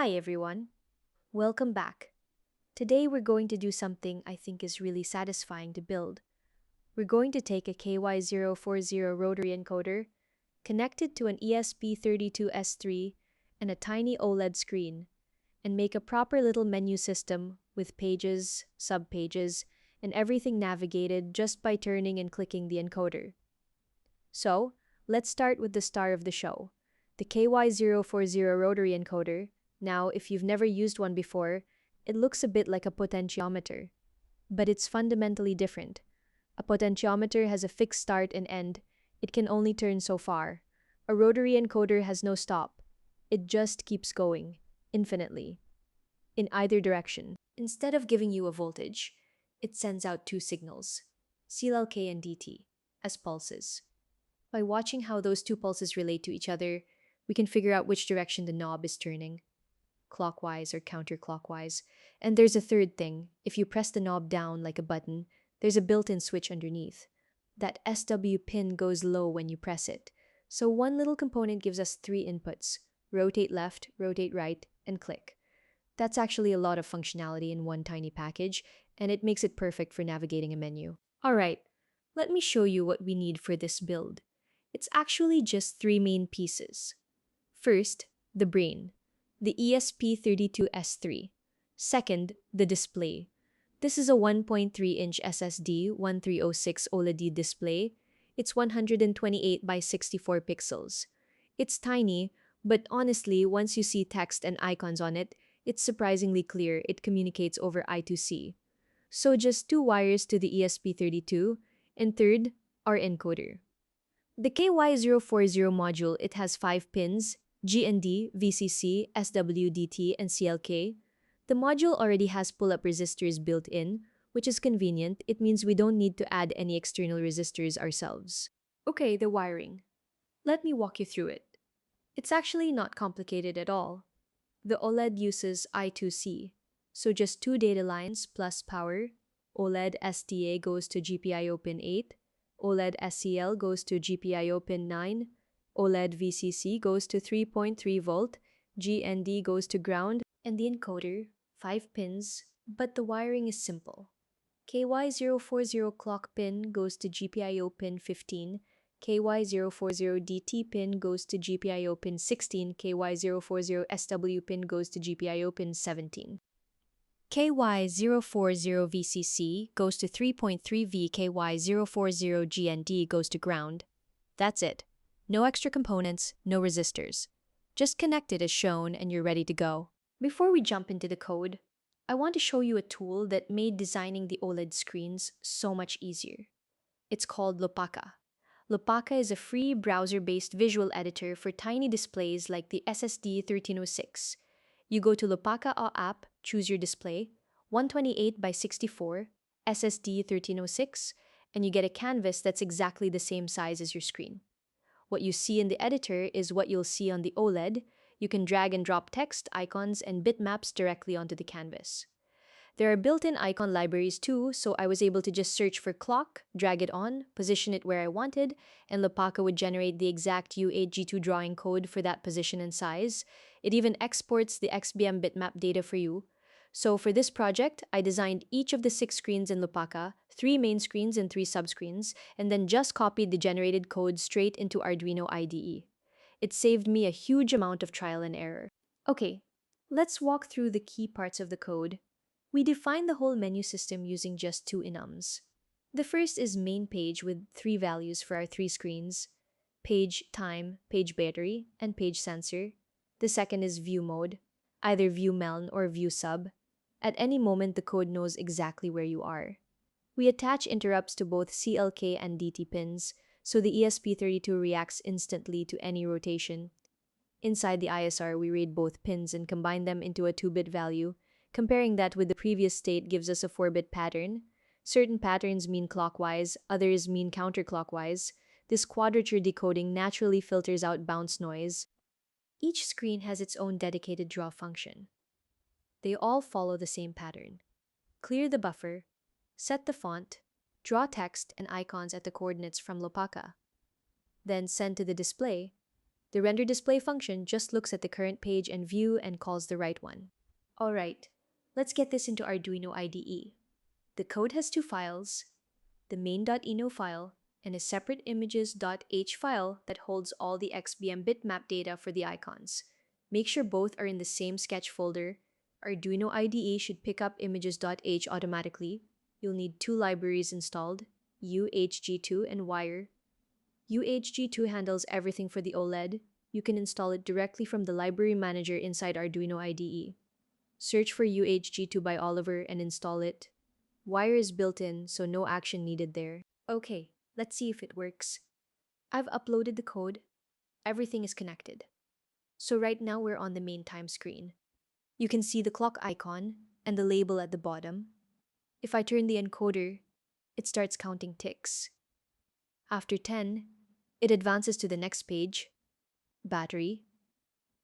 Hi everyone, welcome back. Today we're going to do something I think is really satisfying to build. We're going to take a KY040 rotary encoder, connect it to an ESP32 S3 and a tiny OLED screen, and make a proper little menu system with pages, subpages, and everything navigated just by turning and clicking the encoder. So, let's start with the star of the show, the KY040 rotary encoder. Now, if you've never used one before, it looks a bit like a potentiometer, but it's fundamentally different. A potentiometer has a fixed start and end. It can only turn so far. A rotary encoder has no stop. It just keeps going, infinitely, in either direction. Instead of giving you a voltage, it sends out two signals, CLK and DT, as pulses. By watching how those two pulses relate to each other, we can figure out which direction the knob is turning, clockwise or counterclockwise. And there's a third thing. If you press the knob down like a button, there's a built-in switch underneath. That SW pin goes low when you press it. So one little component gives us three inputs: rotate left, rotate right, and click. That's actually a lot of functionality in one tiny package, and it makes it perfect for navigating a menu. Alright, let me show you what we need for this build. It's actually just three main pieces. First, the brain, the ESP32 S3. Second, the display. This is a 1.3-inch SSD 1306 OLED display. It's 128 by 64 pixels. It's tiny, but honestly, once you see text and icons on it, it's surprisingly clear. It communicates over I2C. So just two wires to the ESP32, and third, our encoder. The KY040 module, it has 5 pins, GND, VCC, SWDT, and CLK. The module already has pull-up resistors built in, which is convenient. It means we don't need to add any external resistors ourselves. Okay, the wiring. Let me walk you through it. It's actually not complicated at all. The OLED uses I2C, so just two data lines plus power. OLED SDA goes to GPIO pin 8, OLED SCL goes to GPIO pin 9, OLED VCC goes to 3.3 volt, GND goes to ground, and the encoder, 5 pins, but the wiring is simple. KY040 clock pin goes to GPIO pin 15, KY040DT pin goes to GPIO pin 16, KY040 SW pin goes to GPIO pin 17. KY040 VCC goes to 3.3V, KY040 GND goes to ground. That's it. No extra components, no resistors. Just connect it as shown and you're ready to go. Before we jump into the code, I want to show you a tool that made designing the OLED screens so much easier. It's called Lopaka. Lopaka is a free browser-based visual editor for tiny displays like the SSD1306. You go to Lopaka app, choose your display, 128 by 64, SSD1306, and you get a canvas that's exactly the same size as your screen. What you see in the editor is what you'll see on the OLED. You can drag and drop text, icons, and bitmaps directly onto the canvas. There are built-in icon libraries too, so I was able to just search for clock, drag it on, position it where I wanted, and Lopaka would generate the exact U8G2 drawing code for that position and size. It even exports the XBM bitmap data for you. So for this project, I designed each of the 6 screens in Lopaka, 3 main screens and 3 subscreens, and then just copied the generated code straight into Arduino IDE. It saved me a huge amount of trial and error. Okay, let's walk through the key parts of the code. We define the whole menu system using just 2 enums. The first is main page with 3 values for our 3 screens: page time, page battery, and page sensor. The second is view mode, either view meln or view sub. At any moment, the code knows exactly where you are. We attach interrupts to both CLK and DT pins, so the ESP32 reacts instantly to any rotation. Inside the ISR, we read both pins and combine them into a 2-bit value. Comparing that with the previous state gives us a 4-bit pattern. Certain patterns mean clockwise, others mean counterclockwise. This quadrature decoding naturally filters out bounce noise. Each screen has its own dedicated draw function. They all follow the same pattern. Clear the buffer, set the font, draw text and icons at the coordinates from Lopaka. Then send to the display. The render display function just looks at the current page and view and calls the right one. Alright, let's get this into Arduino IDE. The code has two files, the main.ino file and a separate images.h file that holds all the XBM bitmap data for the icons. Make sure both are in the same sketch folder. Arduino IDE should pick up images.h automatically. You'll need two libraries installed, UHG2 and Wire. UHG2 handles everything for the OLED. You can install it directly from the library manager inside Arduino IDE. Search for UHG2 by Oliver and install it. Wire is built in, so no action needed there. Okay, let's see if it works. I've uploaded the code. Everything is connected. So right now we're on the main time screen. You can see the clock icon and the label at the bottom. If I turn the encoder, it starts counting ticks. After 10, it advances to the next page, battery,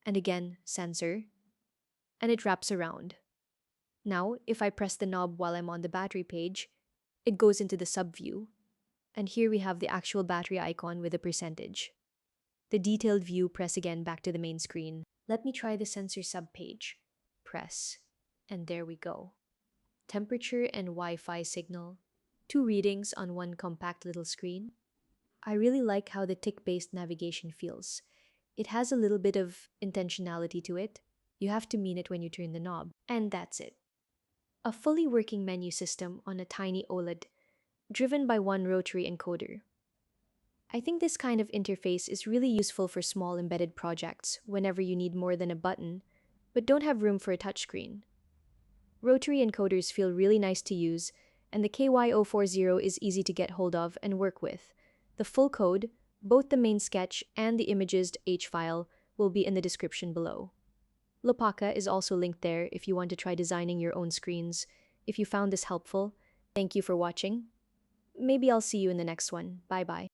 and again, sensor, and it wraps around. Now, if I press the knob while I'm on the battery page, it goes into the subview, and here we have the actual battery icon with a percentage. The detailed view, press again back to the main screen. Let me try the sensor subpage. Press, and there we go. Temperature and Wi-Fi signal. Two readings on one compact little screen. I really like how the tick-based navigation feels. It has a little bit of intentionality to it. You have to mean it when you turn the knob. And that's it. A fully working menu system on a tiny OLED, driven by one rotary encoder. I think this kind of interface is really useful for small embedded projects whenever you need more than a button, but don't have room for a touchscreen. Rotary encoders feel really nice to use, and the KY040 is easy to get hold of and work with. The full code, both the main sketch and the images.h file, will be in the description below. Lopaka is also linked there if you want to try designing your own screens. If you found this helpful, thank you for watching. Maybe I'll see you in the next one. Bye-bye.